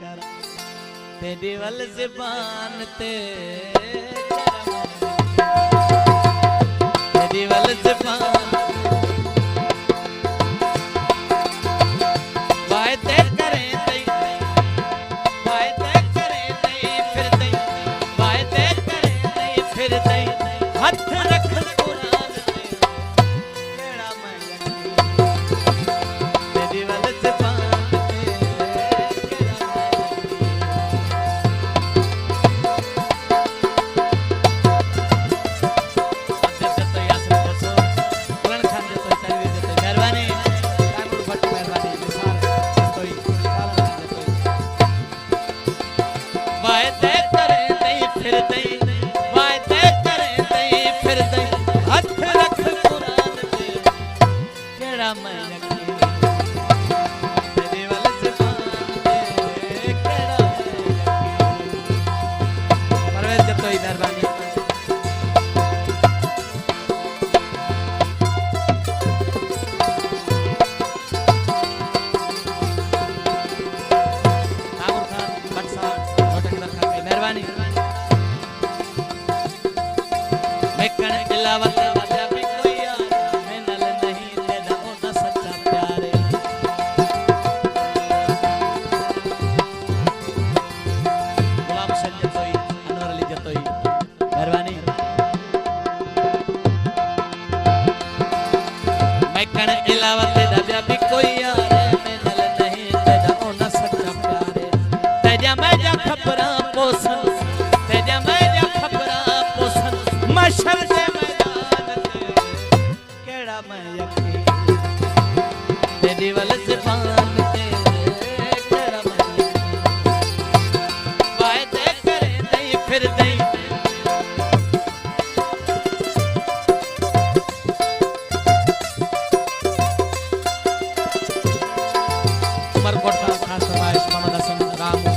तेरी वल ज़बान ते तेरी वल ज़बान वायदे करे दई फिर दई वायदे करे दई फिर दई हथ रख कुरान ते केड़ा मैं तेरी वल ज़बान तेरी वल ज़बान ते केड़ा मैं वायदे करे दई फिर दई उमरकोट का खास फरमाइश मोहम्मद हसन रामू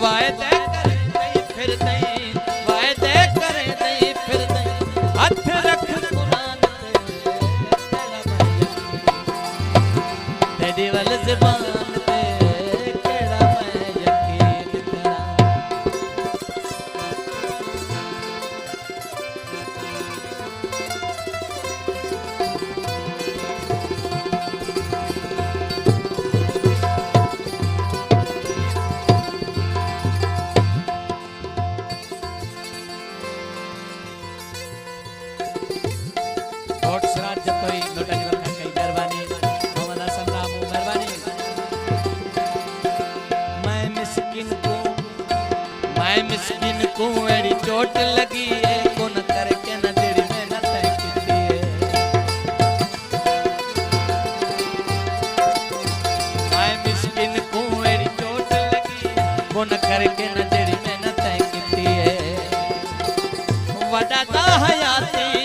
वायदे करे दई फिर दई वायदे करे दई फिर दई हथ रख कुरान तेरी वल ज़बान ते केड़ा मैं यकीन करा कोट सराज जतोई नोटा जी रखा कई मेहरबानी मोहम्मद हसन रामू मेहरबानी मैं मिस्किन को एड़ी चोट लगी है कोन करके न जेड़ी मेहनत कीती है मैं मिस्किन को एड़ी चोट लगी कोन करके न जेड़ी मेहनत कीती है वडा दा हयाती